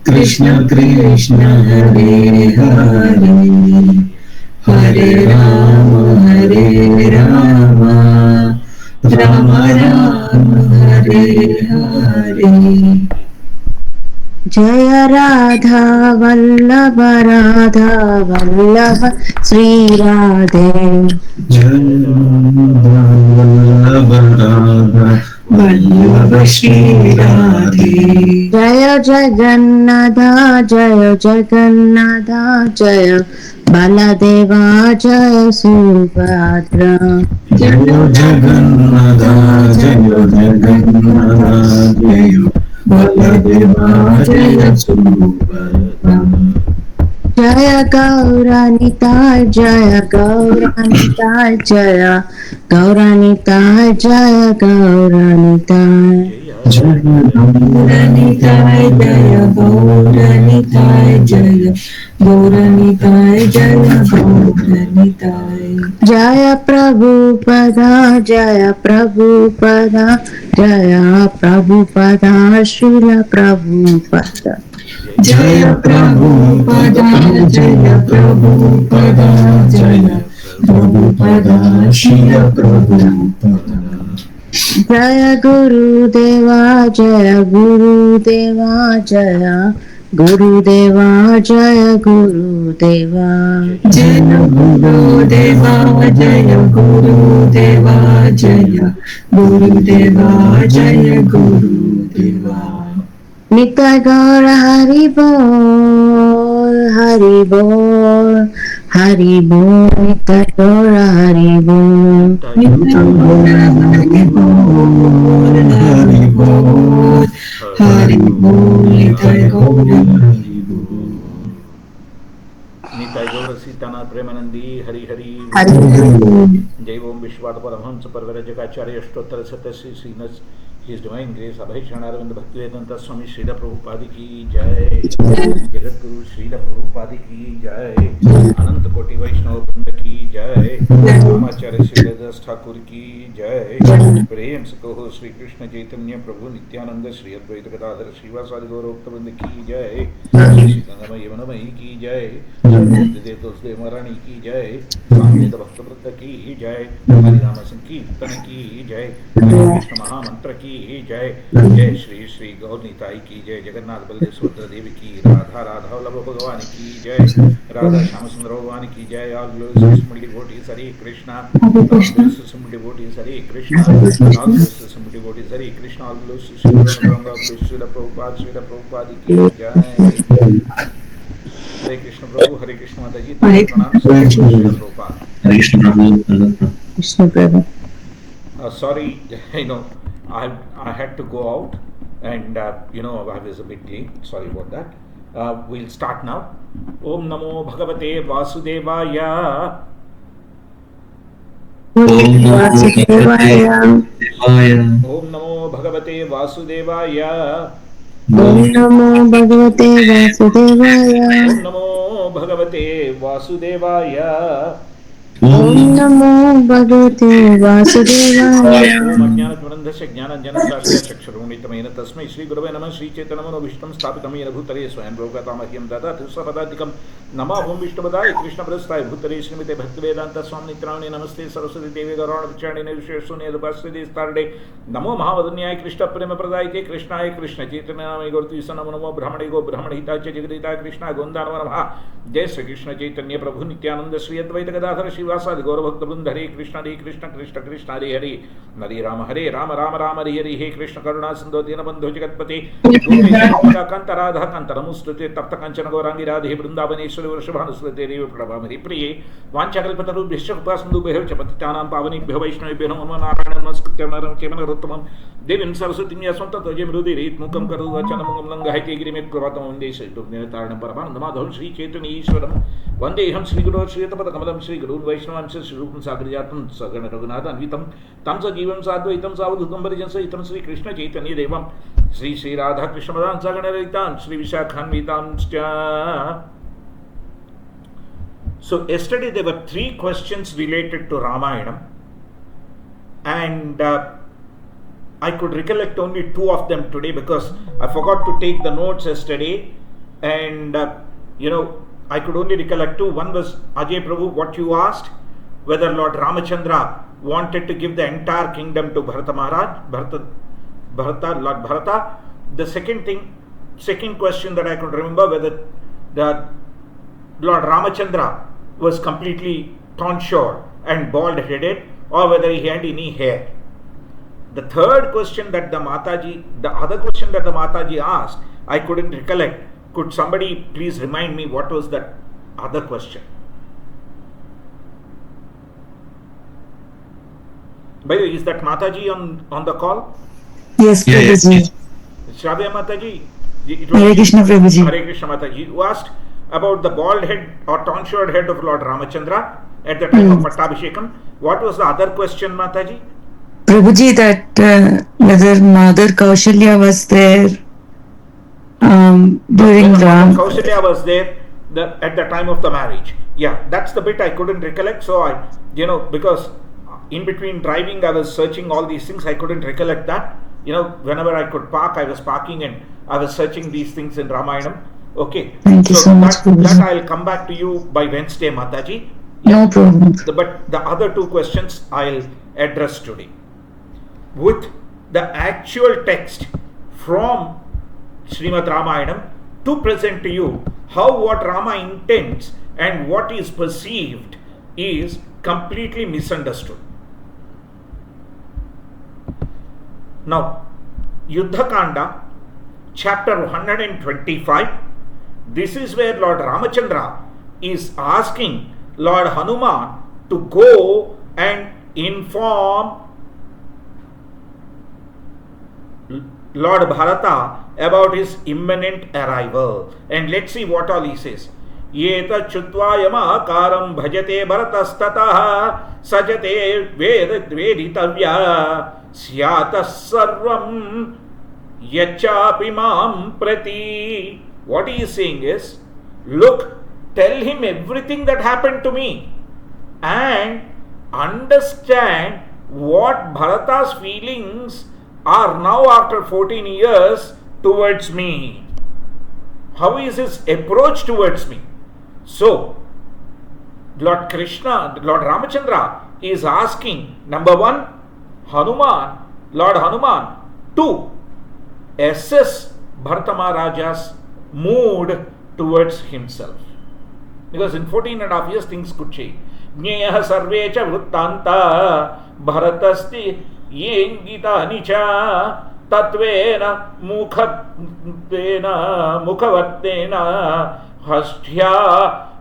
Krishna Krishna Hare Hare Hare Rama Rama Rama Hare Hare. Jaya Radha Vallabha Sri Radhe. Jaya Vallabha Sri Radhe. Jaya Jagannatha Jaya Jagannatha Jaya Baladeva Jaya Subhadra. Jaya Jagannatha Jaya Jagannatha Jaya Baladeva Jaya Subhadra. Jaya Gauranitai Jaya Gauranitai Jaya Gauranitai Jaya Gauranitai. Jaya Gauranitai Jaya Gauranitai Jaya Gauranitai Jaya Gauranitai. Jaya Prabhupada Jaya Prabhupada Jaya Prabhupada Srila Prabhupada. Jaya Prabhupada Jaya Prabhupada Jaya Prabhupada Srila Prabhupada. Jaya Guru Deva Jaya Guru Deva Jaya Guru Deva Jaya Guru Deva. Jaya Guru Deva Jaya Guru Deva Jaya Guru Deva Jaya Guru Deva. Nitai Gaura Hari Bol Hari Bol Hari Bol Nitai Gaura Hari Bol. Nitai Gaura Hari Bol Hari Bol Hari Bol Nitai Gaura Hari Bol. Nitai Gaura Sitana Premanandi Hari Hari Hari Bol. Jai Om Vishwata Paramahamsa Parvarajagacharya Ashtottara Satasya Srinas His Divine Grace Abhay Shanaravind Bhaktivedanta Swami Srila Prabhupada Ki Jai. Jagat Guru Srila Prabhupada Ki Jai. Ananta Koti Vaishnava Vrinda Ki Jai. Ramacharya Sriladas Thakur Ki Jai. Prem Sakoho Sri Krishna Chaitanya Prabhu Nityananda Sri Advaita Gadadhara Srivasadi Gaurokta Vrinda Ki Jai. Sri Gangama Yamanamai Ki Jai. Dev Dosdev Marani Ki Jai. Samveda Bhakta Vrata Ki Jai. Harinama Sankirtana Ki Jai. Hare Krishna Mahamantra Ki Jai. Jai Shri Shri Gaur Nitai Ki Jai. Jagannath Baldev Subhadra Devi Ki Radha Radha Vallabha Bhagavani Ki Jai. Radha Shyamasundara Bhagavani Ki Jai. All glorious simple devotees Hare Krishna. All glorious simple devotees Hare Krishna. All glorious simple devotees Hare Krishna. All glorious Sri Guranga Srila Prabhupada Ki Jai. Hare Krishna Prabhu, Hare Krishna Mataji, Pranam, Srila Prabhupada. Hare Krishna Prabhu. Krishna Prabhu. Sorry, I had to go out, and I was a bit late. Sorry about that. We'll start now. Om Namo Bhagavate Vasudevaya. Om Vasudevaya. Om Namo Bhagavate Vasudevaya. Om Namo Bhagavate Vasudevaya. Om Namo Bhagavate Vasudevaya. Om Namo Bhagavate Vasudevaya. Om Ajnanatmanandasya Jnananjanasasya Chakshurunitamaina Tasmai Shri Gurave Namah Shri Chaitanamano Vishtam Sthapitamena Bhutare Swayam Bhogatamakhyam Dadatu Sapadadikam Namah Om Vishtabadai Krishna Prasthai Bhutare Srimate Bhaktivedanta Swami Nitramani Namaste Saraswati Devi Garana Vicharine Vishesune Dupasthi Starde Namo Mahavadanyaya Krishna Prema Pradayate Krishnaya Krishna Chaitanamani Gorti Sanamo Brahmane Go Brahmanita Jagadita Krishna Gondanavaraha Jai Sri Krishna Chaitanya Prabhu Nityananda Sri Advaita Gadadhara Shivasadi Gaurabhakta Vrinda Hare Krishna Krishna Krishna Hare Hare Hare Rama Rama Hare Hare He Krishna Karuna Sindhu Dinabandhu Jagatpati Gopesha Kanta Radha Kanta Namustute Tapta Kanchana Gaurangi Radhe Vrindavaneshwari Vrishabhanusute Devi Prabhamari Priye Vanchakalpataru Bhishakpasandu Behav Chapatitanam Pavani Bhava Vaishnavi Bhava Narayanam Namaskrityam Naram Chemana Ruttamam Devim Saraswati Yaswanta Tojam Rudiri Mukam Karu Vachanamungam Langahiti Grimit Pravatam Vande Nirataranam Paraman Namadhavam Sri Chaitanya Ishwaram Vandeham Sri Guru Sri Tapata Kamalam Sri Guru Vaishnavam Sri Rupam Sagrijatam Sagana Raghunathan Vitam Tamsa Jivam Sadvaitam Savadhutam Parijansa Itam Sri Krishna Chaitanya Devam Sri Radha Krishna Madan Sagana Ritam Sri Vishakhan Vitam. So yesterday there were 3 questions related to Ramayana, and I could recollect only 2 of them today because I forgot to take the notes yesterday, and I could only recollect two. One was, Ajay Prabhu, what you asked, whether Lord Ramachandra wanted to give the entire kingdom to Bharata Maharaj, Lord Bharata. The second question that I could remember, whether the Lord Ramachandra was completely tonsured and bald-headed, or whether he had any hair. The third question that the other question that the Mataji asked, I couldn't recollect. Could somebody please remind me what was that other question? By the way, is that Mataji on the call? Yes, Prabhuji. Shravya Mataji? Hare Krishna, Prabhuji. Hare Krishna Mataji. You asked about the bald head or tonsured head of Lord Ramachandra at the time of Pattabhishekam. What was the other question, Mataji? Prabhuji, that whether Mother Kaushalya was there during Ram. Kaushalya was there at the time of the marriage. Yeah, that's the bit I couldn't recollect. So I, because in between driving, I was searching all these things. I couldn't recollect that. Whenever I could park, I was parking and I was searching these things in Ramayanam. Okay. Thank you so much, that I'll come back to you by Wednesday, Mataji. No problem. But the other two questions I'll address today with the actual text from Srimad Ramayanam to present to you how what Rama intends and what is perceived is completely misunderstood. Now, Yuddha Kanda, chapter 125, this is where Lord Ramachandra is asking Lord Hanuman to go and inform Lord Bharata about his imminent arrival. And let's see what all he says. Yeta chutva yamakaram bhajate bharatastataha sajate veditavya syata sarvam yachapimam prati. What he is saying is, look, tell him everything that happened to me and understand what Bharata's feelings are now after 14 years towards me. How is his approach towards me? So, Lord Ramachandra is asking, number one, Lord Hanuman, to assess Bharata Maharaja's mood towards himself. Because in 14.5 years things could change. Jneyah sarve cha vruttanta bharatasti yengita nicha tatvena mukhavatena hastya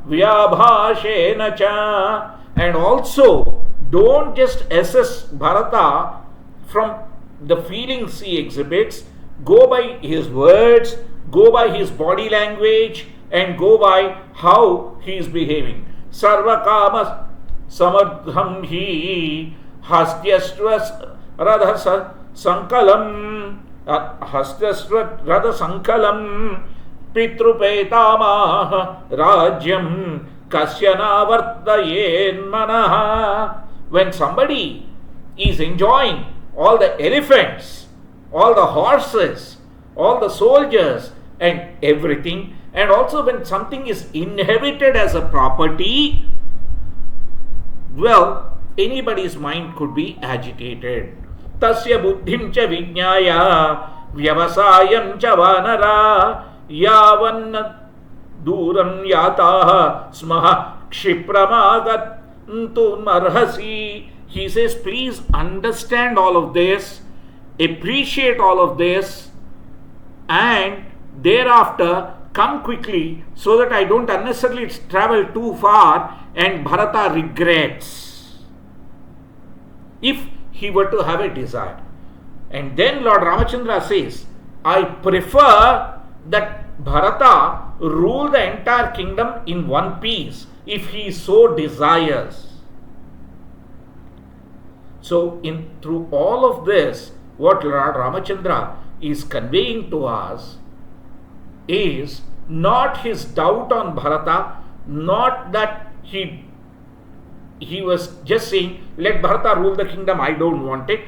vyabhashena cha. And also, don't just assess Bharata from the feelings he exhibits. Go by his words, go by his body language, and go by how he is behaving. Sarva kama samadham hi hastyastra radha sankalam pitrupetama rajyam kasyana vartayen manaha. When somebody is enjoying all the elephants, all the horses, all the soldiers and everything, and also when something is inherited as a property, well, anybody's mind could be agitated. Tasya buddhim cha vijnaya vyavasayam cha vanara yavan duram yataha smaha kshipramagat marhasi. He says, please understand all of this, appreciate all of this, and thereafter come quickly so that I don't unnecessarily travel too far and Bharata regrets if he were to have a desire. And then Lord Ramachandra says, I prefer that Bharata rule the entire kingdom in one piece if he so desires. So through all of this, what Lord Ramachandra is conveying to us is not his doubt on Bharata, not that he was just saying, let Bharata rule the kingdom, I don't want it.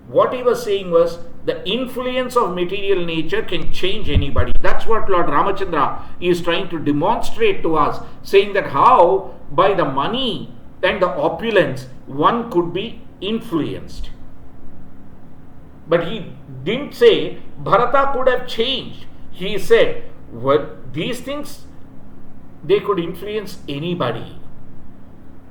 What he was saying was the influence of material nature can change anybody. That's what Lord Ramachandra is trying to demonstrate to us, saying that how by the money and the opulence one could be influenced. But he didn't say Bharata could have changed. He said, well, these things, they could influence anybody.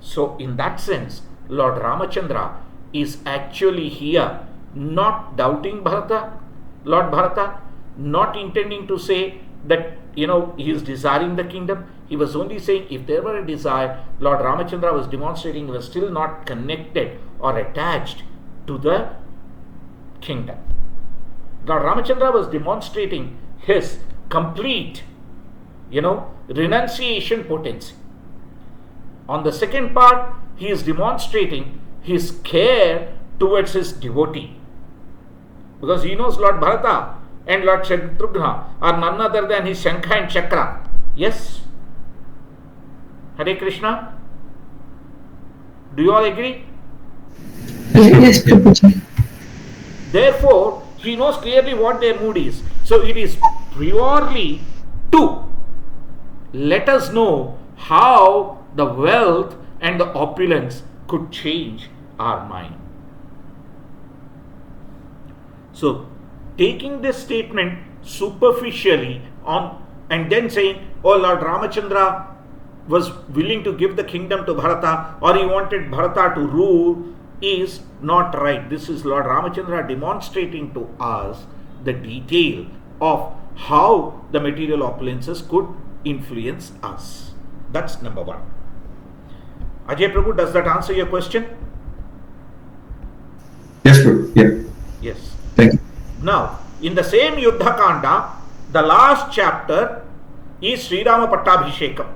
So in that sense, Lord Ramachandra is actually here not doubting Lord Bharata, not intending to say that, he is desiring the kingdom. He was only saying if there were a desire, Lord Ramachandra was demonstrating he was still not connected or attached to the kingdom. Lord Ramachandra was demonstrating his complete, renunciation potency. On the second part, he is demonstrating his care towards his devotee. Because he knows Lord Bharata and Lord Shatrughna are none other than his Shankha and Chakra. Yes? Hare Krishna? Do you all agree? Yes, Prabhuji. Therefore, he knows clearly what their mood is. So it is purely to let us know how the wealth and the opulence could change our mind. So, taking this statement superficially on and then saying, oh, Lord Ramachandra was willing to give the kingdom to Bharata, or he wanted Bharata to rule, is not right. This is Lord Ramachandra demonstrating to us the detail of how the material opulences could influence us. That's number one. Ajay Prabhu, does that answer your question? Yes, Prabhu. Yeah. Yes. Thank you. Now, in the same Yuddha Kanda, the last chapter is Sri Rama Pattabhishekam.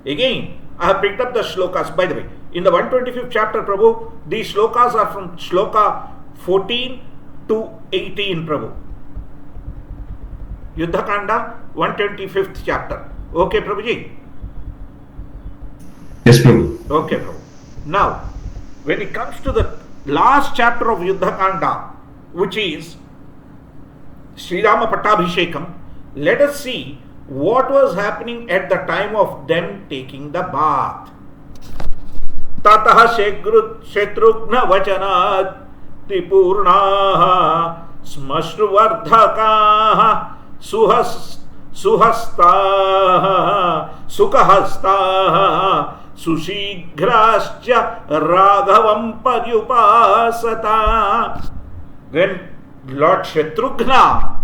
Again, I have picked up the shlokas. By the way, in the 125th chapter, Prabhu, these shlokas are from shloka 14 to 18, Prabhu. Yuddha Kanda, 125th chapter. Okay, Prabhuji? Yes, Prabhu. Okay, Prabhu. Now, when it comes to the last chapter of Yuddha Kanda, which is Sri Rama Pattabhishekam, let us see what was happening at the time of them taking the bath. Tataha Shetrughna Vachanat Tripurnaha Smashruvarthakaha Suhastaha Sukhastaha Sushigrascha Raghavam Paryupasata. When Lord Shatrughna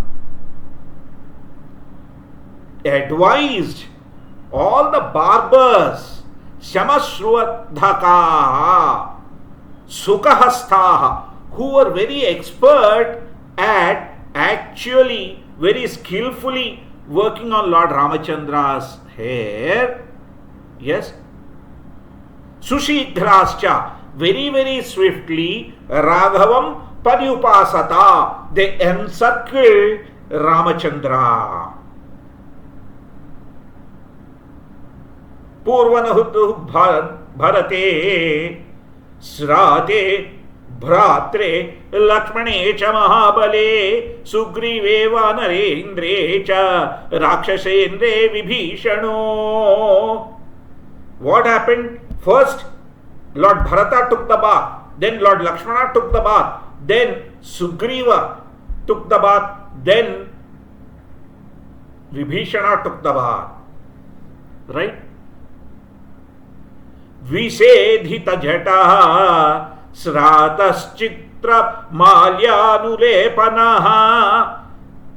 advised all the barbers, Shamashruadhakaha, Sukhastaha, who were very expert at actually very skillfully working on Lord Ramachandra's hair. Yes. Sushigrascha, very, very swiftly, Raghavam Paryupasata, they encircled Ramachandra. Purvanahutu Bharate Srate Bhratre Lakshmane cha Mahabale Sugrive Narendre cha Rakshasendre Vibhishano. What happened? First, Lord Bharata took the bath, then Lord Lakshmana took the bath, then Sugriva took the bath, then Vibhishana took the bath. Right? Visedhita jataha srataschitra malyanulepanaha.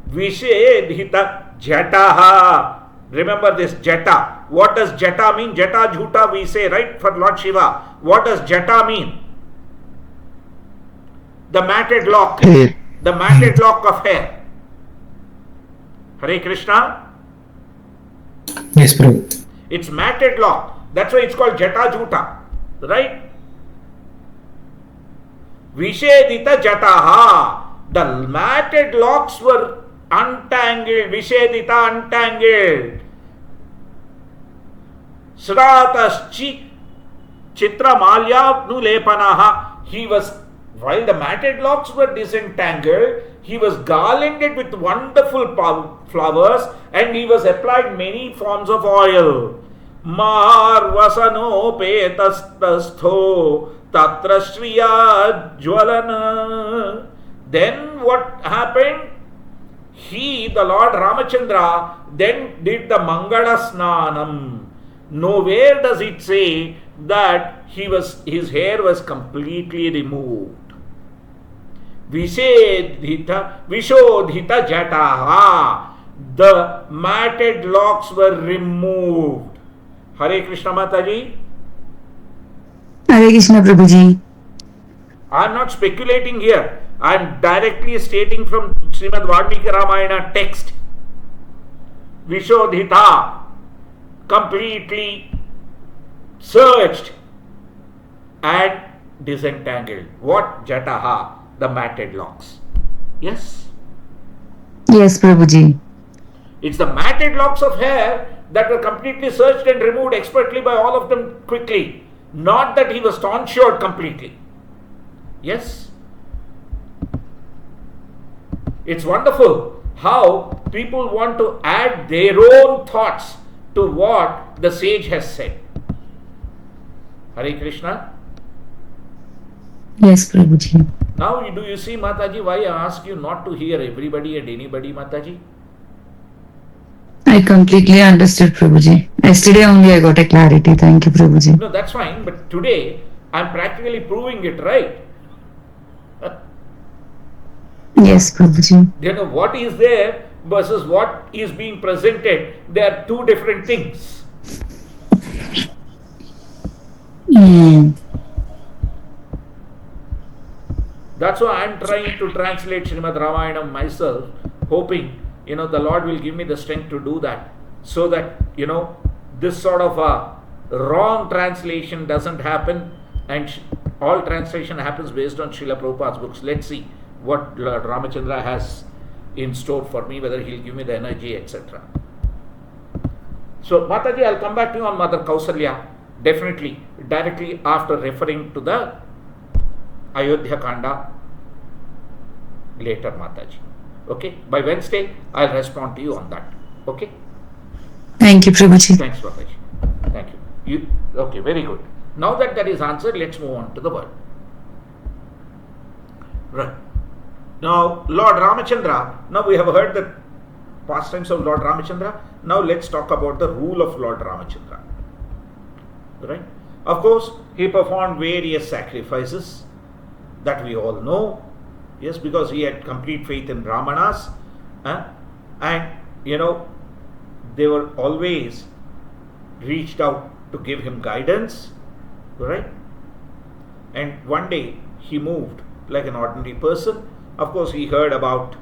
Visedhita jataha. Remember this jata. What does jata mean? Jata jhuta we say, right, for Lord Shiva. What does jata mean? The matted lock. The matted lock of hair. Hare Krishna. Yes, Prabhu. It's matted lock. That's why it's called jata jhuta. Right? Vishedita jataha. The matted locks were untangled. Vishedita untangled. Srataschi chitra malya nulepanaha. He was While the matted locks were disentangled, he was garlanded with wonderful flowers, and he was applied many forms of oil. Marvasano petastastho tatra shriya jwalana. Then what happened? He, the Lord Ramachandra, then did the Mangala Snanam. Nowhere does it say that his hair was completely removed. Vishodhita jataha. The matted locks were removed. Hare Krishna Mataji. Hare Krishna Prabhuji. I am not speculating here. I am directly stating from Srimad Bhagavatam Ramayana text. Vishodhita, completely searched and disentangled. What? Jataha, the matted locks. Yes? Yes, Prabhuji. It's the matted locks of hair that were completely searched and removed expertly by all of them quickly. Not that he was tonsured completely. Yes? It's wonderful how people want to add their own thoughts to what the sage has said. Hare Krishna. Yes, Prabhuji. Now, do you see, Mataji, why I ask you not to hear everybody and anybody, Mataji? I completely understood, Prabhuji. Yesterday only I got a clarity. Thank you, Prabhuji. No, that's fine. But today, I'm practically proving it, right? Yes, Prabhuji. You know, what is there versus what is being presented, they are two different things. That's why I'm trying to translate Srimad Ramayana myself, hoping, the Lord will give me the strength to do that, so that, this sort of a wrong translation doesn't happen, and all translation happens based on Srila Prabhupada's books. Let's see what Lord Ramachandra has in store for me, whether he'll give me the energy, etc. So, Mataji, I'll come back to you on Mother Kausalya, definitely, directly after referring to the Ayodhya Kanda later, Mataji. Okay? By Wednesday, I'll respond to you on that. Okay? Thank you, Prabhuji. Thanks, Mataji. Thank you. Okay, very good. Now that is answered, let's move on to the word. Right. Now, Lord Ramachandra, now we have heard the pastimes of Lord Ramachandra. Now let's talk about the rule of Lord Ramachandra. Right? Of course, he performed various sacrifices that we all know. Yes, because he had complete faith in Brahmanas. And, they were always reached out to give him guidance. Right? And one day, he moved like an ordinary person. Of course, he heard about,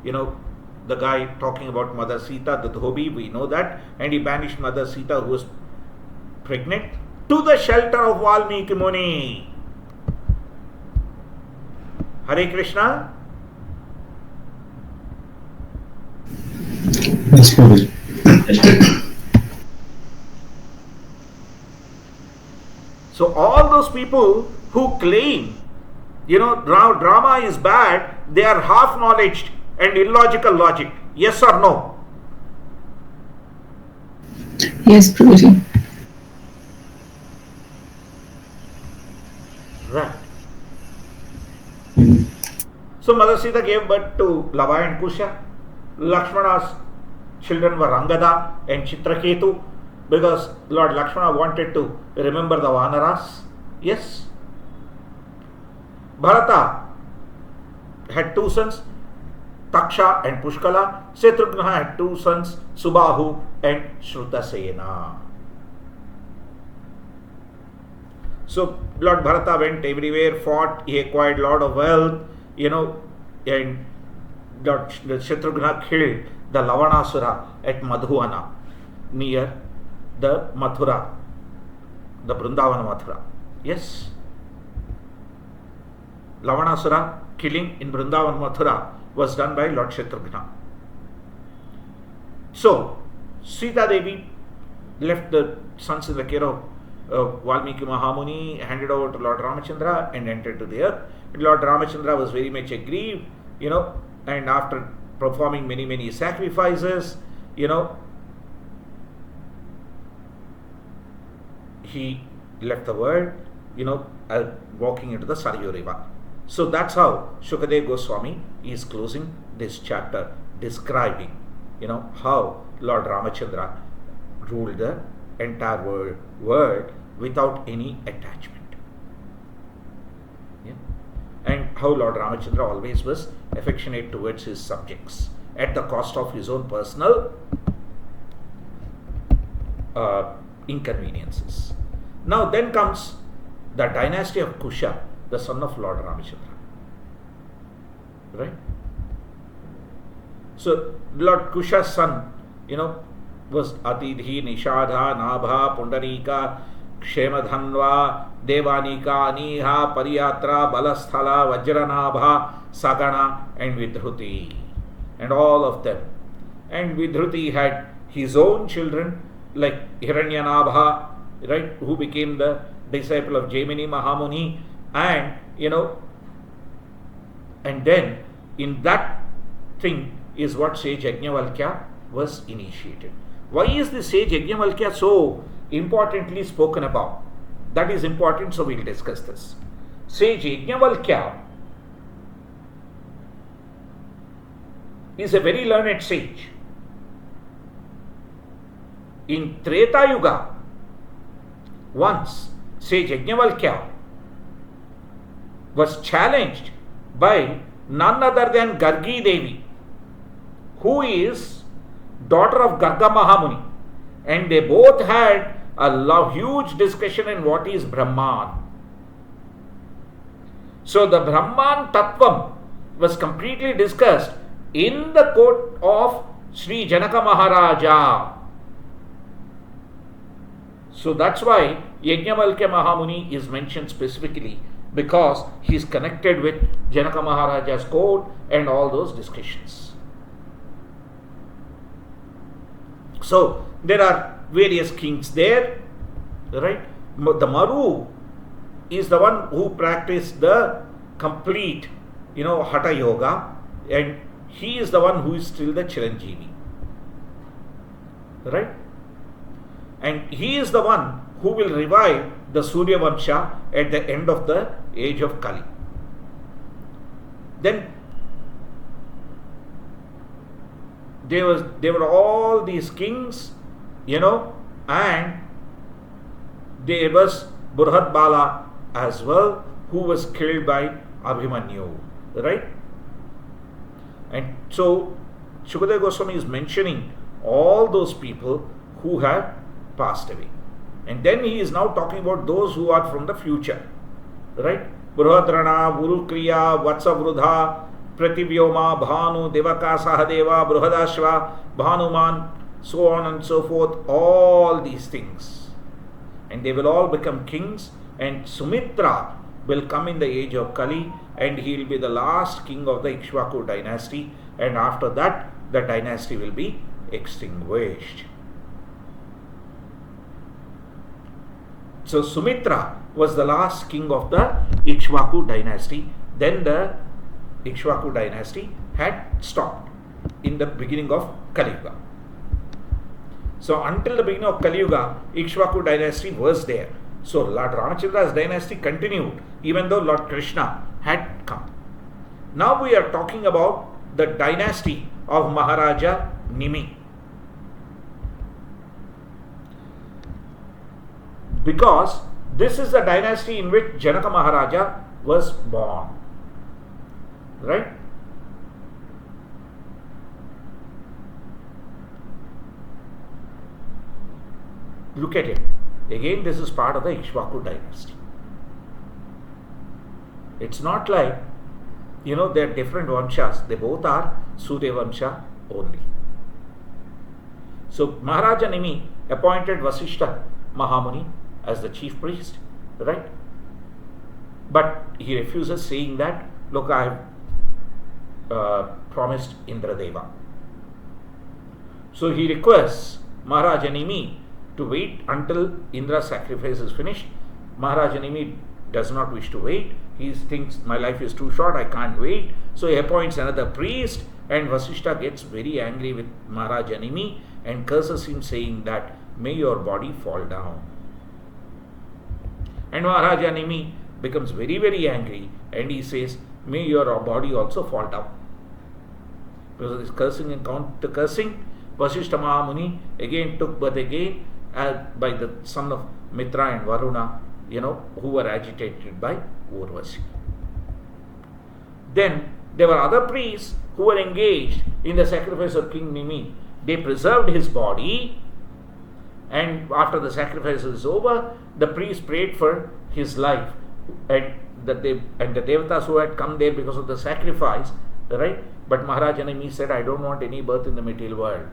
the guy talking about Mother Sita, the Dhobi, we know that. And he banished Mother Sita, who was pregnant, to the shelter of Valmiki Muni. Hare Krishna. Yes, Prabhuji. So all those people who claim, drama is bad, they are half-knowledged and illogical logic. Yes or no? Yes, Prabhuji. Right. So Mother Sita gave birth to Lava and Kusha. Lakshmana's children were Rangada and Chitraketu, because Lord Lakshmana wanted to remember the Vanaras. Yes. Bharata had two sons, Taksha and Pushkala. Shatrughna had two sons, Subahu and Shrutasena. So Lord Bharata went everywhere, fought, he acquired a lot of wealth, and Lord Shatrughna killed the Lavanasura at Madhuvana, near the Mathura, the Vrindavana Mathura. Yes. Lavanasura killing in Vrindavan Mathura was done by Lord Shatrughna. So, Sita Devi left the sons in the care of Valmiki Mahamuni handed over to Lord Ramachandra and entered to the earth. And Lord Ramachandra was very much aggrieved, and after performing many, many sacrifices, he left the world, walking into the Saryu River. So that's how Shukadev Goswami is closing this chapter, describing, how Lord Ramachandra ruled the entire world without any attachment. Yeah? And how Lord Ramachandra always was affectionate towards his subjects at the cost of his own personal inconveniences. Now then comes the dynasty of Kusha, the son of Lord Ramachandra. Right? So Lord Kusha's son, was Atidhi, Nishadha, Nabha, Pundarika, Kshemadhanva, Devanika, Aniha, Pariyatra, Balasthala, Vajranabha, Sagana, and Vidruti. And all of them. And Vidruti had his own children, like Hiranyanabha, right, who became the disciple of Jaimini Mahamuni, and and then in that thing is what sage Yajnavalkya was initiated. Why is the sage Yajnavalkya so importantly spoken about? That is important, so we'll discuss this. Sage Yajnavalkya is a very learned sage. In Treta Yuga, once sage Yajnavalkya was challenged by none other than Gargi Devi, who is daughter of Garga Mahamuni, and they both had a huge discussion in what is Brahman. So the Brahman Tattvam was completely discussed in the court of Sri Janaka Maharaja. So that's why Yajnavalkya Mahamuni is mentioned specifically, because he is connected with Janaka Maharaja's court and all those discussions. So there are various kings there, right? The Maru is the one who practiced the complete, Hatha Yoga, and he is the one who is still the Chiranjeevi, right? And he is the one who will revive the Surya Vamsha at the end of the age of Kali. Then there were all these kings, and there was Burhat Bala as well, who was killed by Abhimanyu, right? And so Shukadeva Goswami is mentioning all those people who have passed away. And then he is now talking about those who are from the future, right? Bruhadrana, Urukriya, Vatsavrudha, Prativyoma, Bhanu, Devaka, Sahadeva, Bruhadashva, Bhanuman, so on and so forth, all these things. And they will all become kings, and Sumitra will come in the age of Kali, and he will be the last king of the Ikshvaku dynasty, and after that the dynasty will be extinguished. So Sumitra was the last king of the Ikshvaku dynasty. Then the Ikshvaku dynasty had stopped in the beginning of Kali Yuga. So until the beginning of Kali Yuga, Ikshvaku dynasty was there. So Lord Ramachandra's dynasty continued even though Lord Krishna had come. Now we are talking about the dynasty of Maharaja Nimi. Because this is the dynasty in which Janaka Maharaja was born. Right? Look at it. Again, this is part of the Ikshvaku dynasty. It's not like, they are different Vamshas. They both are Surya Vamsha only. So Maharaja Nimi appointed Vasishtha Mahamuni as the chief priest, right? But he refuses, saying that, look, I have promised Indradeva. So he requests Maharaja Nimi to wait until Indra's sacrifice is finished. Maharaj Animi does not wish to wait. He thinks my life is too short, I can't wait. So he appoints another priest, and Vasishta gets very angry with Maharaj Animi and curses him, saying that may your body fall down. And Maharaj Animi becomes very, very angry, and he says, may your body also fall down. Because of this cursing and counter cursing, Vasishta Mahamuni again took birth again by the son of Mitra and Varuna, who were agitated by Urvasi. Then there were other priests who were engaged in the sacrifice of King Nimi. They preserved his body, and after the sacrifice is over, the priest prayed for his life, and the devatas who had come there because of the sacrifice, right? But Maharaj Animi said, I don't want any birth in the material world.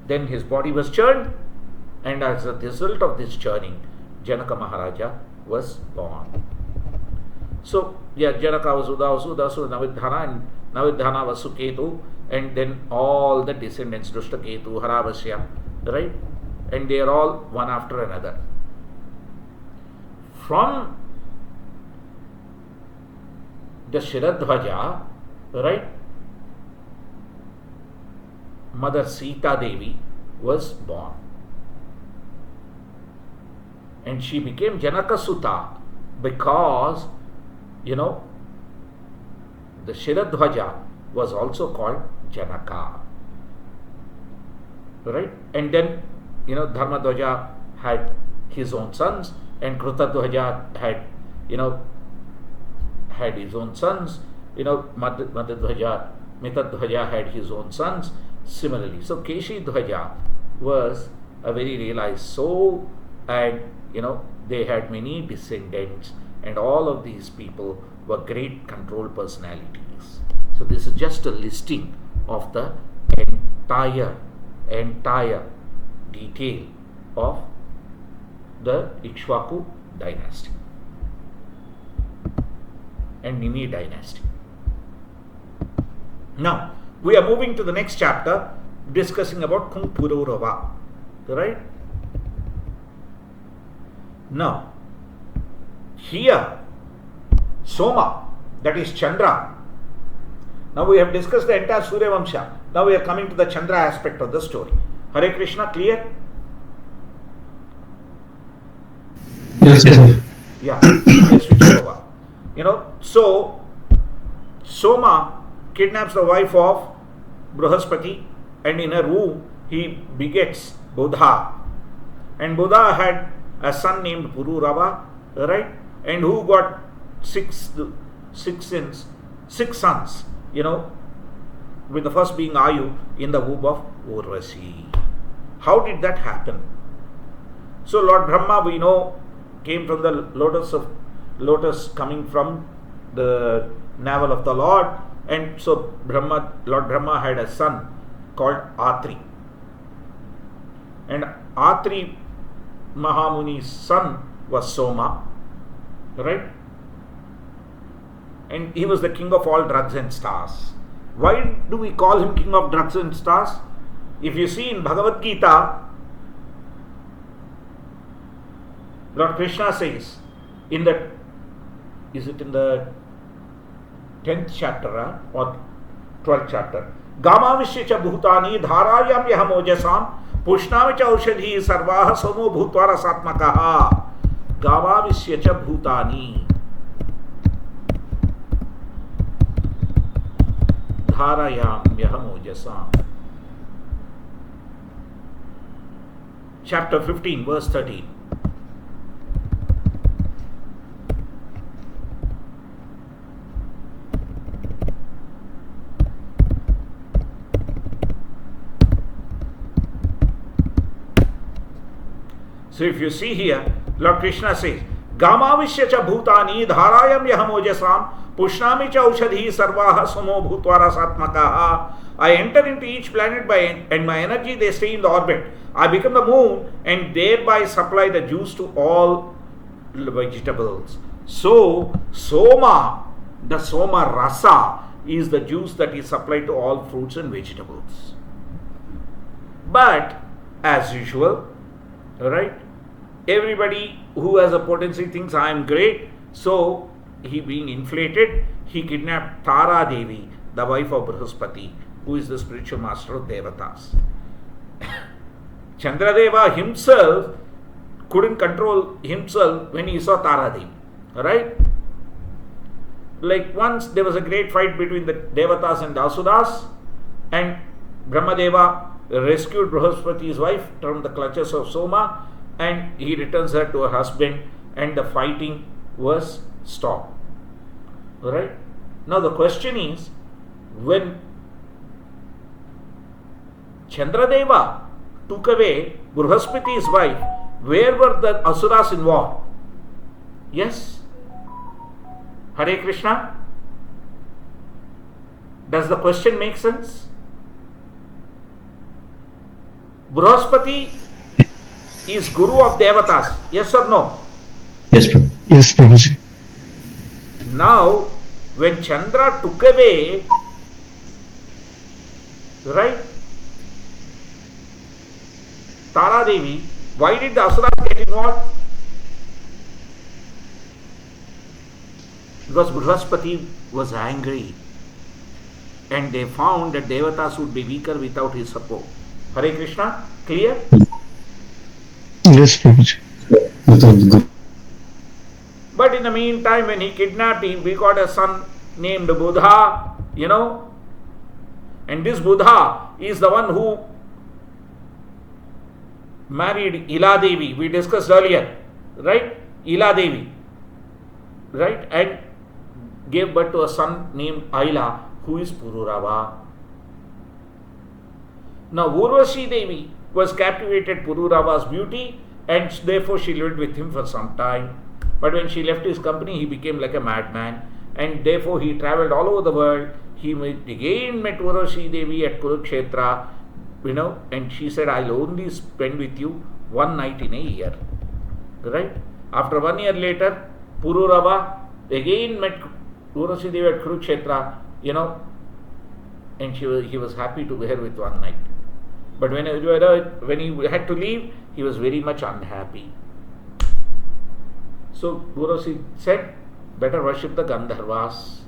Then his body was churned, and as a result of this churning, Janaka Maharaja was born. So, Janaka was Udasu, Navidhana, and Navidhana was Suketu, and then all the descendants, Dushtaketu, Haravasya, right? And they are all one after another. From the Shiradhvaja, right? Mother Sita Devi was born. And she became Janaka Sutta because, the Shiradhvaja was also called Janaka. Right? And then, Dharmadhvaja had his own sons, and Krutadhvaja had, had his own sons. Madhadhvaja, Mitadhvaja had his own sons. Similarly, so Keshi Dhvaja was a very realized soul, and they had many descendants, and all of these people were great control personalities. So this is just a listing of the entire detail of the Ikshvaku dynasty and Nimi dynasty. Now, we are moving to the next chapter, discussing about Kung Pururava. Right? Now, here, Soma, that is Chandra. Now we have discussed the entire Surya Vamsha. Now we are coming to the Chandra aspect of the story. Hare Krishna, clear? Yes, sir. Yeah, let's switch over. So Soma kidnaps the wife of Brahaspati, and in her womb he begets Buddha. And Buddha had a son named Pururava, right? And who got six sons, with the first being Ayu in the womb of Urvasi. How did that happen? So Lord Brahma, we know, came from the lotus coming from the navel of the Lord, and so Lord Brahma had a son called Atri, and Atri Mahamuni's son was Soma, right? And he was the king of all drugs and stars. Why do we call him king of drugs and stars? If you see in Bhagavad Gita, Lord Krishna says, is it in the 10th chapter or 12th chapter? Gamavishya cha bhutani dharayam yahamojasam pushnami cha aushadhi sarvaha somo bhutva rasatmakaha. Gamavishya cha bhutani dharayam yahamojasam. Chapter 15, verse 13. So if you see here, Lord Krishna says, Gamavishya cha bhutani dharayam yahamojasam pushnami cha aushadhi sarvaha somo bhutva rasatmakaha. I enter into each planet and my energy they stay in the orbit. I become the moon and thereby supply the juice to all vegetables. So Soma, the Soma rasa, is the juice that is supplied to all fruits and vegetables. But as usual, right? Everybody who has a potency thinks I am great, so he being inflated, he kidnapped Tara Devi, the wife of Brihaspati, who is the spiritual master of Devatas. Chandradeva himself couldn't control himself when he saw Tara Devi, right? Like once there was a great fight between the Devatas and the Asuras, and Brahmadeva rescued Brihaspati's wife from the clutches of Soma, and he returns her to her husband, and the fighting was stopped. Right? Now the question is, when Chandradeva took away Brihaspati's wife, where were the Asuras involved? Yes? Hare Krishna? Does the question make sense? Brihaspati is Guru of Devatas. Yes or no? Yes, Prabhu. Yes, Prabhuji. Now, when Chandra took away, right, Tara Devi, why did the Asuras get involved? Because Brihaspati was angry, and they found that Devatas would be weaker without his support. Hare Krishna, clear? Yes, Prabhuji. That was good. But in the meantime, when he kidnapped him, we got a son named Buddha, and this Buddha is the one who married Ila Devi. We discussed earlier, right? Ila Devi, right? And gave birth to a son named Aila, who is Pururava. Now, Urvashi Devi was captivated Pururava's beauty, and therefore she lived with him for some time. But when she left his company, he became like a madman, and therefore he travelled all over the world. He again met Urvashi Devi at Kurukshetra, and she said, I'll only spend with you one night in a year. Right? After 1 year later, Pururava again met Urvashi Devi at Kurukshetra, and he was happy to be here with one night. But when he had to leave, he was very much unhappy. So Urvashi said, better worship the Gandharvas.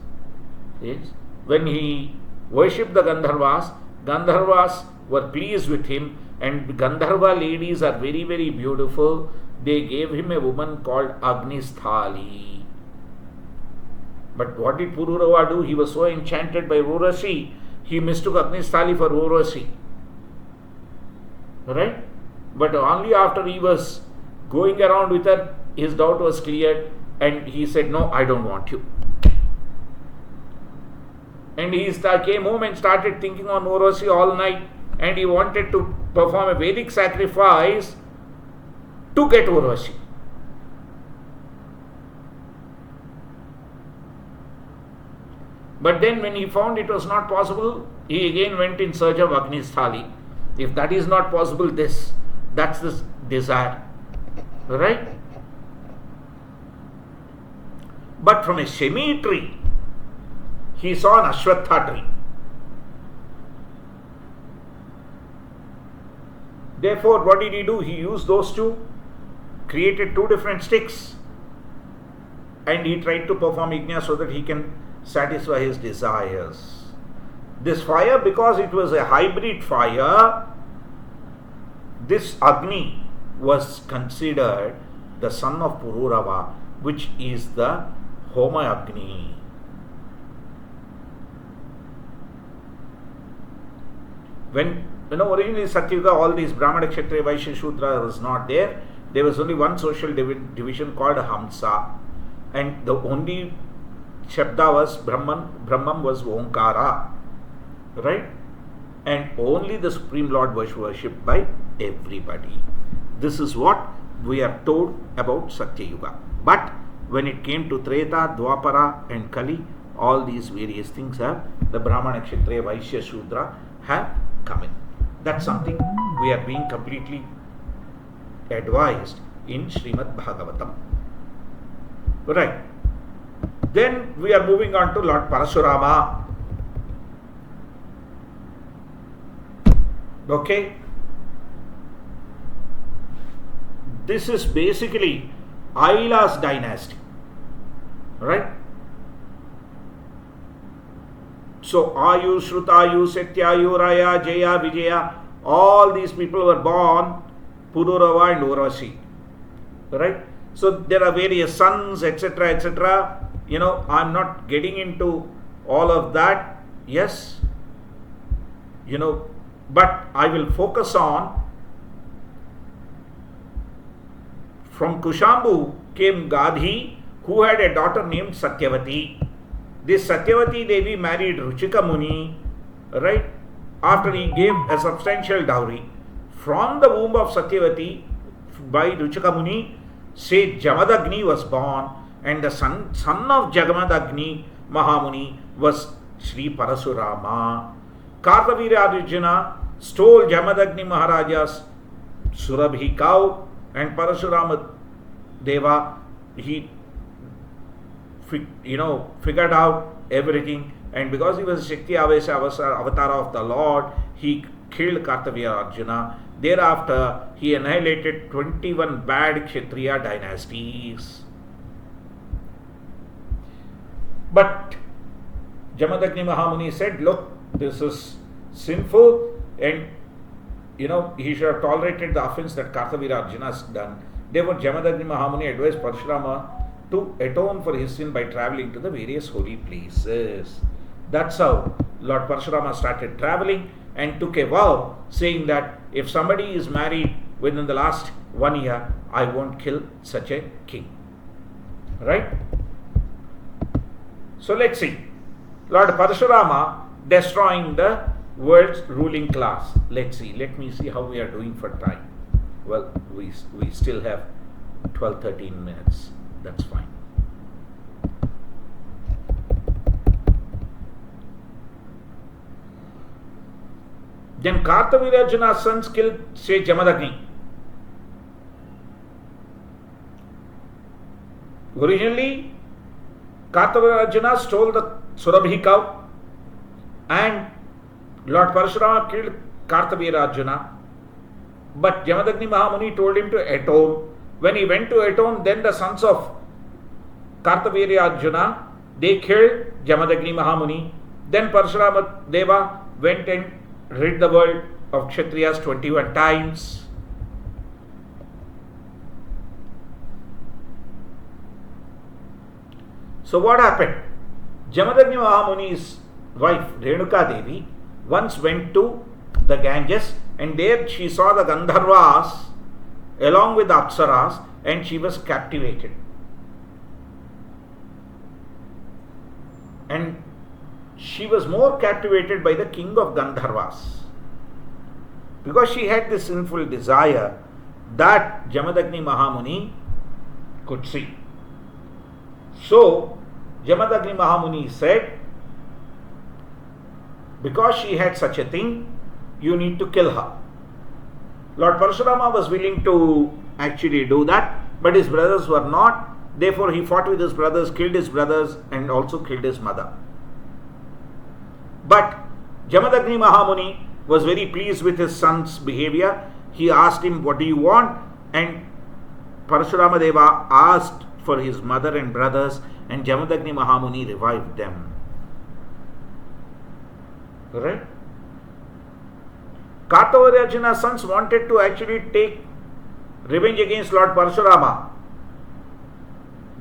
Yes? When he worshipped the Gandharvas, Gandharvas were pleased with him, and Gandharva ladies are very, very beautiful. They gave him a woman called Agnisthali. But what did Pururava do? He was so enchanted by Urvashi, he mistook Agnisthali for Urvashi. Right? But only after he was going around with her, his doubt was cleared, and he said, no, I don't want you. And he came home and started thinking on Urvashi all night, and he wanted to perform a Vedic sacrifice to get Urvashi. But then when he found it was not possible, he again went in search of Agnisthali. If that is not possible, that's the desire. Right? But from a shemi tree, he saw an Ashwatha tree. Therefore, what did he do? He used those two, created two different sticks, and he tried to perform yajna so that he can satisfy his desires. This fire, because it was a hybrid fire, this Agni was considered the son of Pururava, which is the Homa Agni. When originally Satyuga, all these Brahmana, Kshatriya, Vaishya, Shudra was not there. There was only one social division called Hamsa, and the only Shabda was Brahman was Omkara, right? And only the Supreme Lord was worshipped by everybody. This is what we are told about Satyayuga. But when it came to Treta, Dwapara and Kali, all these various things the Brahmana, Kshatriya, Vaishya, Shudra have come in. That's something we are being completely advised in Srimad Bhagavatam. Right. Then we are moving on to Lord Parasurama. Okay. This is basically Aila's dynasty, right? So Ayu, Shrutayu, Satyayu, Raya, Jaya, Vijaya, all these people were born Pururava and Urvashi, right? So there are various sons, etc., etc. I'm not getting into all of that. Yes, but I will focus on, from Kushambu came Gadhi, who had a daughter named Satyavati. This Satyavati Devi married Ruchika Muni, right? After he gave a substantial dowry. From the womb of Satyavati by Ruchika Muni, say Jamadagni was born, and the son of Jagamadagni Mahamuni was Sri Parasurama. Kartavira Arjuna stole Jamadagni Maharaja's Surabhi cow, and Parasurama Deva, he figured out everything, and because he was Shakti Avesa avatar of the Lord, he killed Kartavya Arjuna. Thereafter, he annihilated 21 bad Kshatriya dynasties. But Jamadagni Mahamuni said, look, this is sinful, and he should have tolerated the offense that Kartavira Arjuna has done. Therefore, Jamadagni Mahamuni advised Parashurama to atone for his sin by traveling to the various holy places. That's how Lord Parashurama started traveling and took a vow, saying that if somebody is married within the last 1 year, I won't kill such a king. Right? So let's see. Lord Parashurama destroying the world's ruling class. Let's see. Let me see how we are doing for time. Well, we still have 12-13 minutes. That's fine. Then Kartavira Arjuna's sons killed Sri Jamadagni. Originally, Kartavira Arjuna stole the Surabhi cow, and Lord Parashurama killed Kartavira Arjuna. But Jamadagni Mahamuni told him to atone. When he went to atone, then the sons of Kartavira Arjuna, they killed Jamadagni Mahamuni. Then Parashurama Deva went and rid the world of Kshatriyas 21 times. So what happened? Jamadagni Mahamuni's wife Renuka Devi once went to the Ganges, and there she saw the Gandharvas along with the Apsaras, and she was captivated. And she was more captivated by the king of Gandharvas, because she had this sinful desire that Jamadagni Mahamuni could see. So Jamadagni Mahamuni said, because she had such a thing, you need to kill her. Lord Parashurama was willing to actually do that, but his brothers were not. Therefore, he fought with his brothers, killed his brothers, and also killed his mother. But Jamadagni Mahamuni was very pleased with his son's behavior. He asked him, what do you want? And Parashurama Deva asked for his mother and brothers, and Jamadagni Mahamuni revived them. Right? Kartavya Arjuna's sons wanted to actually take revenge against Lord Parashurama.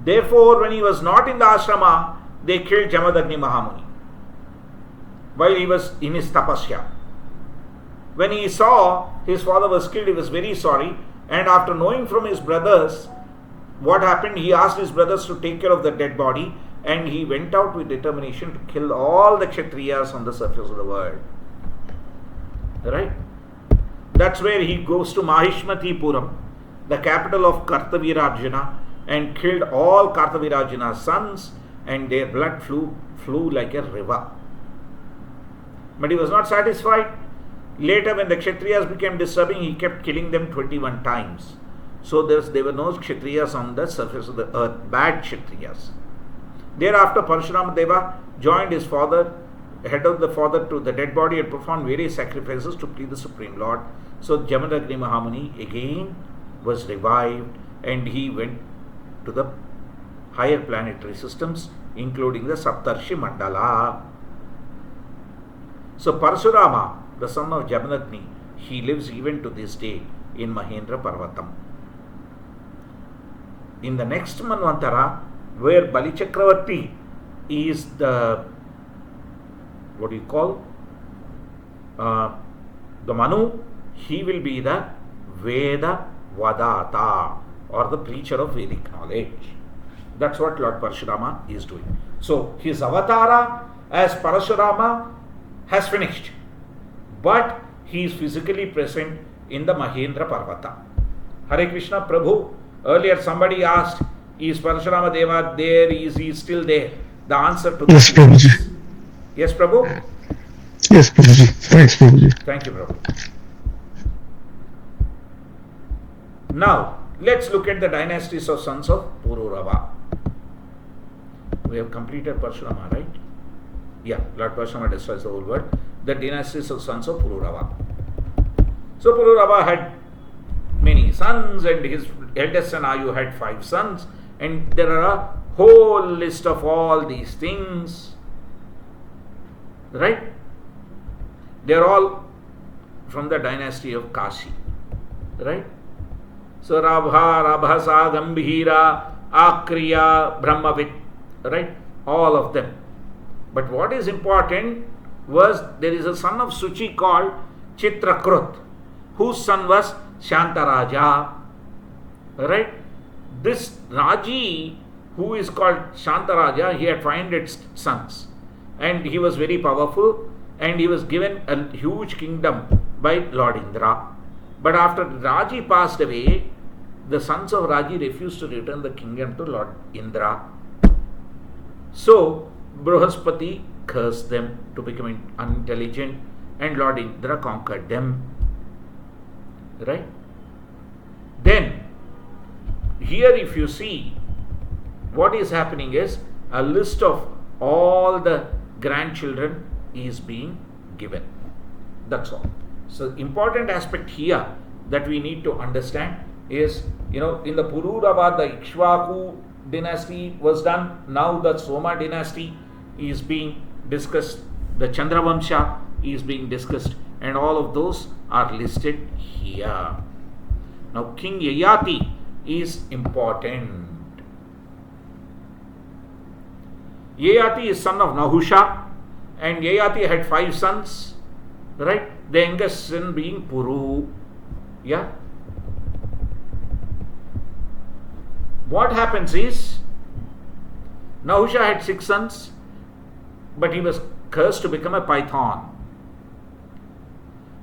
Therefore, when he was not in the ashrama, they killed Jamadagni Mahamuni while he was in his tapasya. When he saw his father was killed, he was very sorry, and after knowing from his brothers what happened, he asked his brothers to take care of the dead body, and he went out with determination to kill all the Kshatriyas on the surface of the world. Right? That's where he goes to Mahishmatipuram, the capital of Kartavira Arjuna, and killed all Kartavira Arjuna's sons, and their blood flew like a river. But he was not satisfied. Later, when the Kshatriyas became disturbing, he kept killing them 21 times. So there were no Kshatriyas on the surface of the earth, bad Kshatriyas. Thereafter, Parashurama Deva joined his father, head of the father, to the dead body and performed various sacrifices to please the Supreme Lord. So Jamadagni Mahamuni again was revived and he went to the higher planetary systems, including the Saptarshi Mandala. So Parshurama, the son of Jabanagni, he lives even to this day in Mahendra Parvatam. In the next Manvantara, where Bali Chakravarti is the, what do you call, the Manu, he will be the Veda Vadata, or the preacher of Vedic knowledge. That's what Lord Parshurama is doing. So his avatara as Parashurama has finished, but he is physically present in the Mahendra Parvata. Hare Krishna Prabhu. Earlier somebody asked, is Parashurama Deva there? Is he still there? The answer to Yes, this Prabhuji. is yes, Prabhu. Yes, Prabhuji. Thanks, Prabhuji. Thank you, Prabhu. Now, let's look at the dynasties of sons of Pururava. We have completed Parshurama, right? Yeah, Lord Parshurama destroys the whole world. The dynasties of sons of Pururava. So Pururava had many sons, and his eldest son Ayu had 5 sons, and there are a whole list of all these things, right? They are all from the dynasty of Kashi, right? So Rabha, Rabhasa, Gambhira, Akriya, Brahmavit, right? All of them. But what is important was there is a son of Suchi called Chitrakrut, whose son was Shantaraja, right? This Raji, who is called Shantaraja, he had 500 sons, and he was very powerful, and he was given a huge kingdom by Lord Indra. But after Raji passed away, the sons of Raji refused to return the kingdom to Lord Indra. So Brihaspati cursed them to become unintelligent, and Lord Indra conquered them. Right? Then, here if you see, what is happening is a list of all the grandchildren is being given. That's all. So, important aspect here that we need to understand is, in the Pururava, the Ikshvaku dynasty was done. Now the Soma dynasty is being discussed. The Chandravamsha is being discussed. And all of those are listed here. Now King Yayati is important. Yayati is son of Nahusha, and Yayati had 5 sons, right? The youngest son being Puru. Yeah. What happens is, Nahusha had 6 sons, but he was cursed to become a python.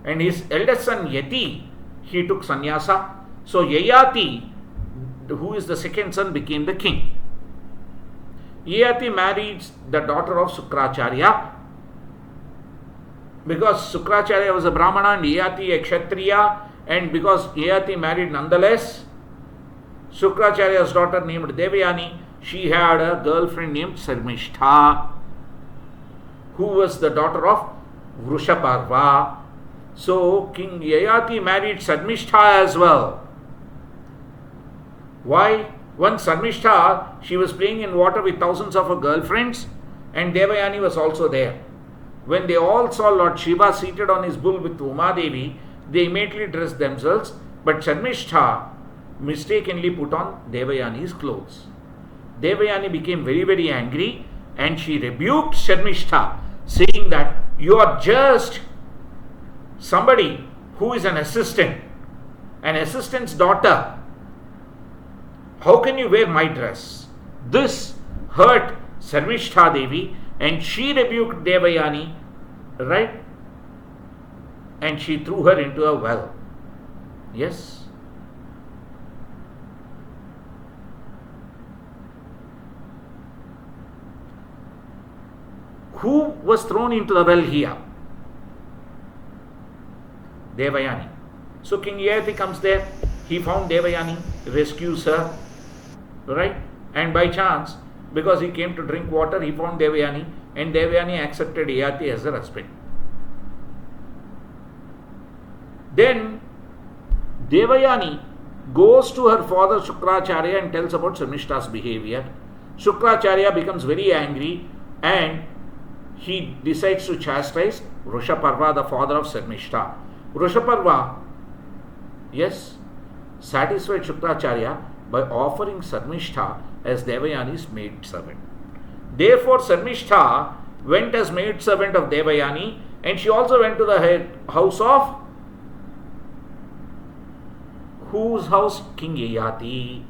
And his eldest son Yati, he took sannyasa. So Yayati, who is the second son, became the king. Yayati married the daughter of Sukracharya, because Sukracharya was a Brahmana and Yayati a Kshatriya, and because Yayati married nonetheless, Sukracharya's daughter named Devayani, she had a girlfriend named Sarmishtha, who was the daughter of Vrushaparva. So King Yayati married Sarmishtha as well. Why? Once Sarmishtha, she was playing in water with thousands of her girlfriends, and Devayani was also there. When they all saw Lord Shiva seated on his bull with Uma Devi, they immediately dressed themselves, but Sarmishtha mistakenly put on Devayani's clothes. Devayani became very, very angry, and she rebuked Sarmishtha, saying that you are just somebody who is an assistant's daughter. How can you wear my dress? This hurt Sarmishtha Devi, and she rebuked Devayani, right? And she threw her into a well. Yes. Who was thrown into the well here? Devayani. So King Yayati comes there, he found Devayani, rescues her, right? And by chance, because he came to drink water, he found Devayani, and Devayani accepted Yayati as her husband. Then Devayani goes to her father Shukracharya and tells about Sarmishta's behavior. Shukracharya becomes very angry and he decides to chastise Rushaparva, the father of Sarmishta. Rushaparva, yes, satisfied Shukracharya by offering Sarmishta as Devayani's maid servant. Therefore, Sarmishta went as maid servant of Devayani, and she also went to the house of whose house? King Yayati.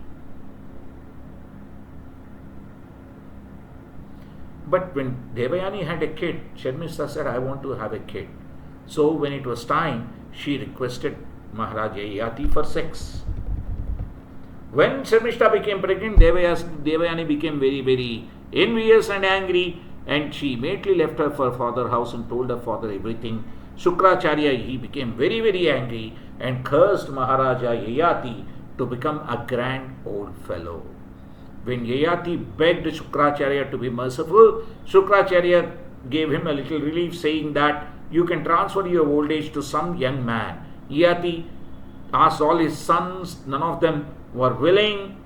But when Devayani had a kid, Sharmishta said, I want to have a kid. So when it was time, she requested Maharaj Yayati for sex. When Sharmishta became pregnant, Devayani became very, very envious and angry, and she immediately left her father's house and told her father everything. Shukracharya, he became very, very angry and cursed Maharaja Yayati to become a grand old fellow. When Yayati begged Shukracharya to be merciful, Shukracharya gave him a little relief, saying that you can transfer your old age to some young man. Yayati asked all his sons, none of them were willing,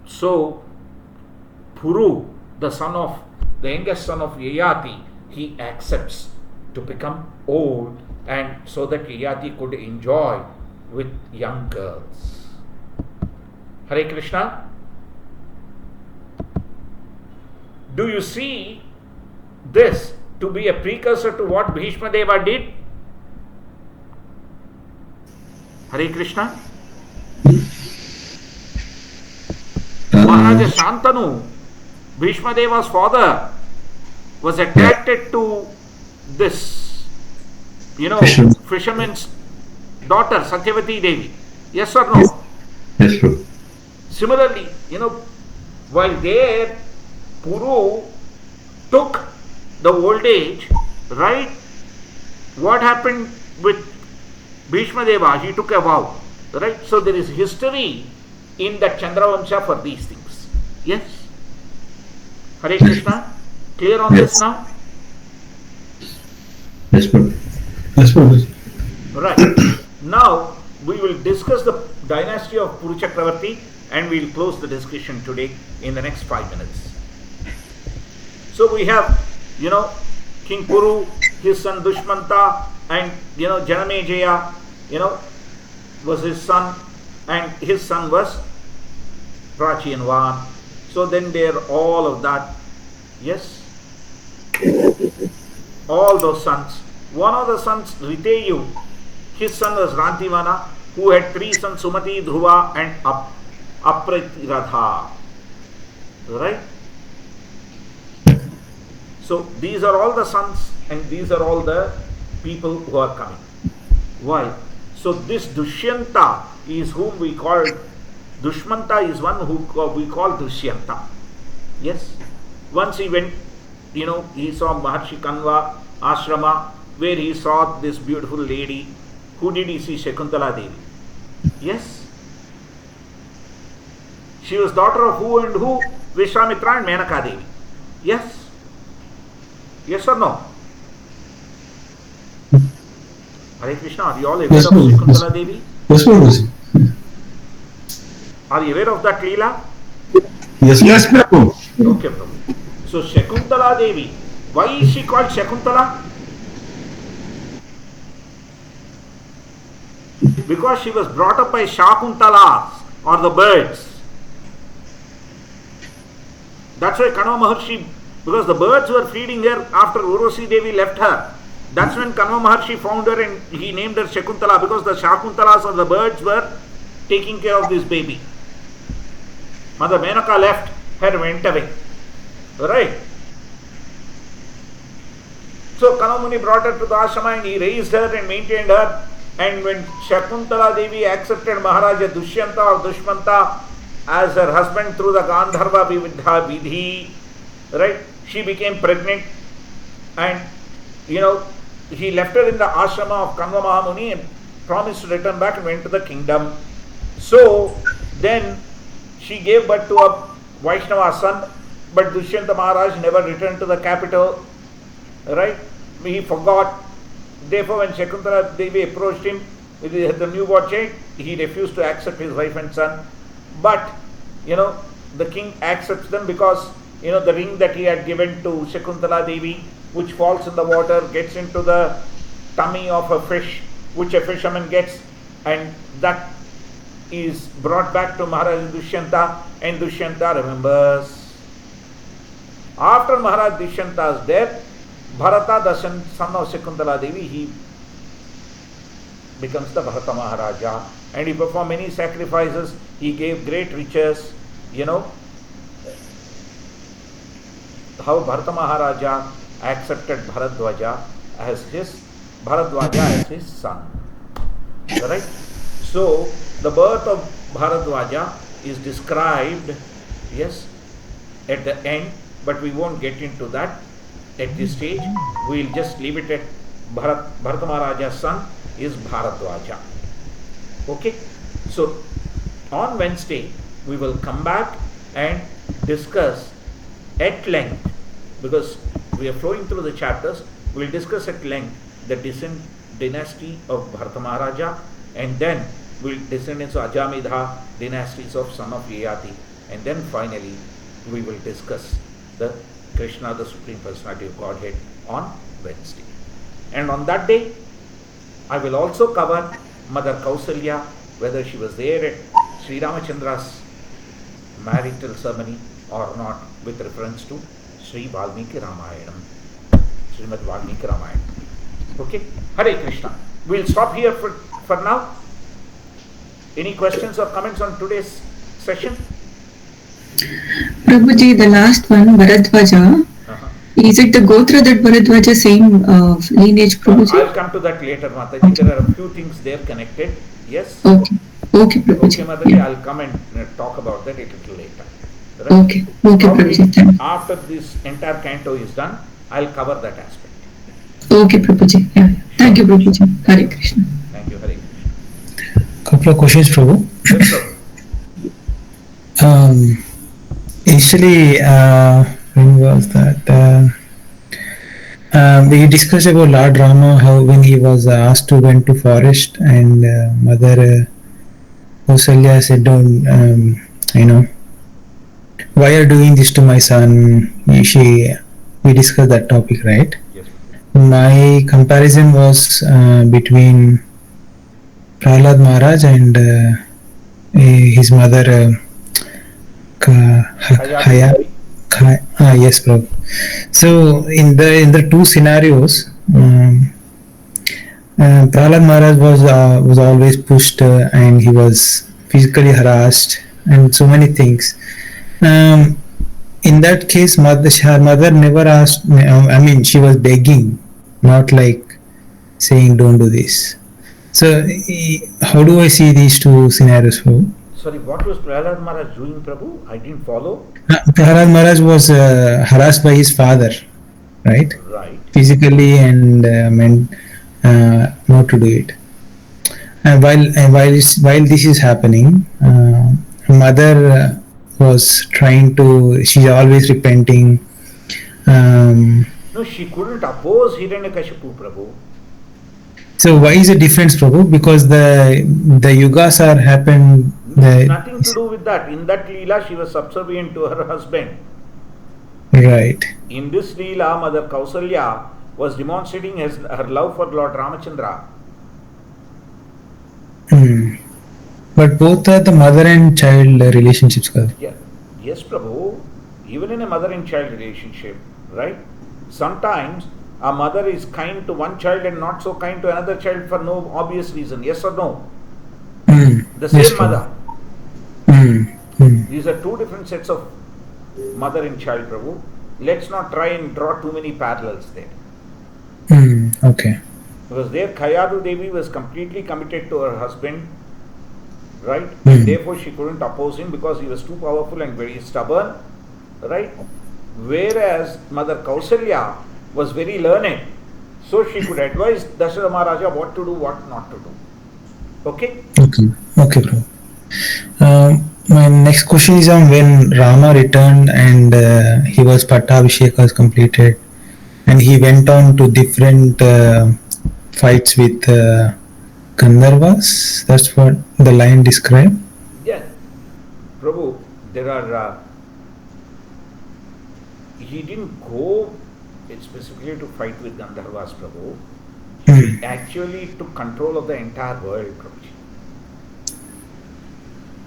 so Puru, the youngest son of Yayati, he accepts to become old, and so that Yayati could enjoy with young girls. Hare Krishna. Do you see this to be a precursor to what Bhishma Deva did? Hare Krishna. Maharaja Shantanu, Bhishma Deva's father, was attracted to this, fisherman's daughter, Satyavati Devi. Yes or no? Yes, Prabhu. Similarly, while there, Puru took the old age, right? What happened with Bhishma Deva? He took a vow, right? So there is history in the Chandravamsha for these things. Yes? Hare Krishna? Clear on this now? Yes, Prabhu. Yes, Prabhu. Right. Now, we will discuss the dynasty of Puru Chakravarti, and we will close the discussion today in the next 5 minutes. So we have, King Puru, his son Dushmanta, and, Janamejaya, was his son, and his son was Prachiyanvan. So then there all of that, yes, all those sons. One of the sons, Riteyu, his son was Rantivana, who had 3 sons, Sumati, Dhruva, and Apriradha. Right? So these are all the sons, and these are all the people who are coming. Why? So this Dushyanta is whom we call, Dushmanta is one who we call Dushyanta. Yes? Once he went, he saw Maharshi Kanva ashrama, where he saw this beautiful lady. Who did he see? Shakuntala Devi. Yes? She was daughter of who and who? Vishwamitra and Menaka Devi. Yes? Yes or no? Hare Krishna, are you all aware of Shakuntala Devi? Yes, Prabhu. Are you aware of that Leela? Yes, Yes, Prabhu. Okay, Prabhu. So Shakuntala Devi, why is she called Shakuntala? Because she was brought up by Shakuntalas, or the birds. That's why Kanva Maharshi, because the birds were feeding her after Urvashi Devi left her. That's when Kanva Maharshi found her and he named her Shakuntala, because the Shakuntalas or the birds were taking care of this baby. Mother Menaka left her and went away. Right? So Kanva Muni brought her to the ashrama and he raised her and maintained her. And when Shakuntala Devi accepted Maharaja Dushyanta or Dushmanta as her husband through the Gandharva Vividha Vidhi, right, she became pregnant, and he left her in the ashrama of Kanva Mahamuni and promised to return back and went to the kingdom. So then she gave birth to a Vaishnava son, but Dushyanta Maharaj never returned to the capital, right? He forgot. Therefore, when Shakuntala Devi approached him, with the newborn child, he refused to accept his wife and son. But, the king accepts them because, the ring that he had given to Shakuntala Devi, which falls in the water, gets into the tummy of a fish, which a fisherman gets, and that is brought back to Maharaj Dushyanta, and Dushyanta remembers. After Maharaj Dusyanta's death, Bharata, the son of Shakuntala Devi, he becomes the Bharata Maharaja, and he performed many sacrifices. He gave great riches. How Bharata Maharaja accepted Bharadwaja as his son. Right? So the birth of Bharadwaja is described, at the end, but we won't get into that at this stage. We'll just leave it at Bharata Maharaja's son is Bharadwaja. Okay? So on Wednesday we will come back and discuss at length, because we are flowing through the chapters, we will discuss at length the descent dynasty of Bharata Maharaja, and then we will descend into Ajamidha dynasties of son of Yayati, and then finally we will discuss the Krishna, the Supreme Personality of Godhead, on Wednesday. And on that day I will also cover Mother Kausalya, whether she was there at Sri Ramachandra's marital ceremony or not, with reference to Sri Valmiki Ramayanam, Srimad Valmiki Ramayanam. Okay? Hare Krishna. We'll stop here for now. Any questions or comments on today's session? Prabhuji, the last one, Bharadwaja. Is it the Gotra that Bharadwaja same lineage, Prabhuji? I'll come to that later, Mataji. There are a few things there connected. Yes? Okay, Prabhuji. Okay, Mataji, yeah. I'll come and talk about that a little later. Right? Okay, Prabhuji. Thank you. After this entire canto is done, I'll cover that aspect. Okay, Prabhuji. Yeah. Thank you, Prabhuji. Hare Krishna. Thank you, Hare Krishna. Couple of questions, Prabhu. Yes, Prabhu. Initially, when was that? We discussed about Lord Rama, how when he was asked to went to forest, and Mother Kausalya said, "Don't, why are you doing this to my son?" We discussed that topic, right? Yes. My comparison was between Prahlad Maharaj and his mother yes, bro. So in the two scenarios, Prahlad Maharaj was always pushed and he was physically harassed and so many things. In that case, her mother never asked. I mean, she was begging, not like saying, "Don't do this." So, how do I see these two scenarios, Prabhu? Sorry, what was Prahlad Maharaj doing, Prabhu? I didn't follow. Prahlad Maharaj was harassed by his father, right? Right. Physically and meant not to do it. And while this is happening, mother was trying to. She's always repenting. No, she couldn't oppose Hiranyakashipu, Prabhu. So why is the difference, Prabhu? Because the yugas are happened. Nothing to do with that. In that Leela, she was subservient to her husband. Right. In this Leela, Mother Kausalya was demonstrating her love for Lord Ramachandra. But both are the mother and child relationships. Yeah. Yes, Prabhu. Even in a mother and child relationship, right? Sometimes a mother is kind to one child and not so kind to another child for no obvious reason. Yes or no? The same mother. These are two different sets of mother and child, Prabhu. Let's not try and draw too many parallels there. Okay. Because there Khayadu Devi was completely committed to her husband, right? And therefore she couldn't oppose him because he was too powerful and very stubborn, right? Whereas Mother Kausalya was very learned, so she could advise Dasharatha Maharaja what to do, what not to do. Okay? Okay, bro. My next question is on when Rama returned and his Pattabhishek was completed, and he went on to different fights with Gandharvas? That's what the line described? Yeah, Prabhu, there are, he didn't go specifically to fight with Gandharvas, Prabhu. He actually took control of the entire world, Prabhuji.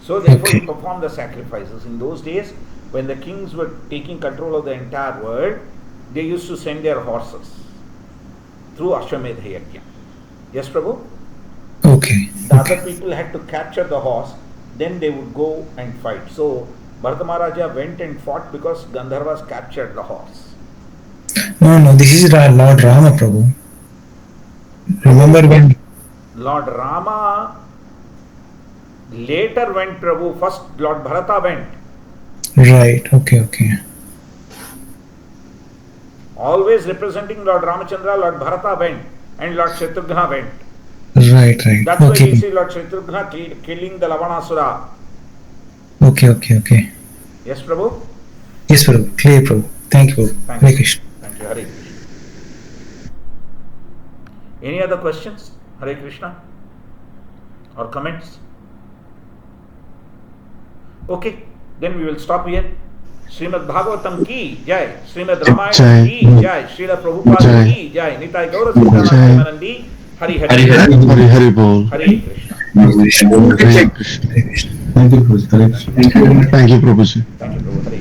So therefore he performed the sacrifices. In those days, when the kings were taking control of the entire world, they used to send their horses through Ashwamedha Yajna. Yes, Prabhu? Okay. The other people had to capture the horse, then they would go and fight. So Bharata Maharaja went and fought because Gandharvas captured the horse. No, this is Lord Rama, Prabhu. Remember when Lord Rama later went, Prabhu. First Lord Bharata went. Right, okay. Always representing Lord Ramachandra, Lord Bharata went and Lord Shatrughna went. Right. That's why we Okay. see Lord Shatrughna killing the Lavanasura. Okay. Yes, Prabhu? Yes, Prabhu. Clear, Prabhu. Thank you, Prabhu. Thank Hare you. Krishna. Thank you. Hare Krishna. Any other questions? Hare Krishna? Or comments? Okay, then we will stop here. Srimad Bhagavatam ki jai, Srimad Ramayana ki jai, Srila Prabhupada ki jai, Nitai Gaura Siddhana Premanandi, Hari Hari. Hari Bol. Hare Krishna. Hare Krishna. Thank you, Prabhuji. Hare Krishna. Thank you, Prabhuji. Thank you, Prabhu. Hare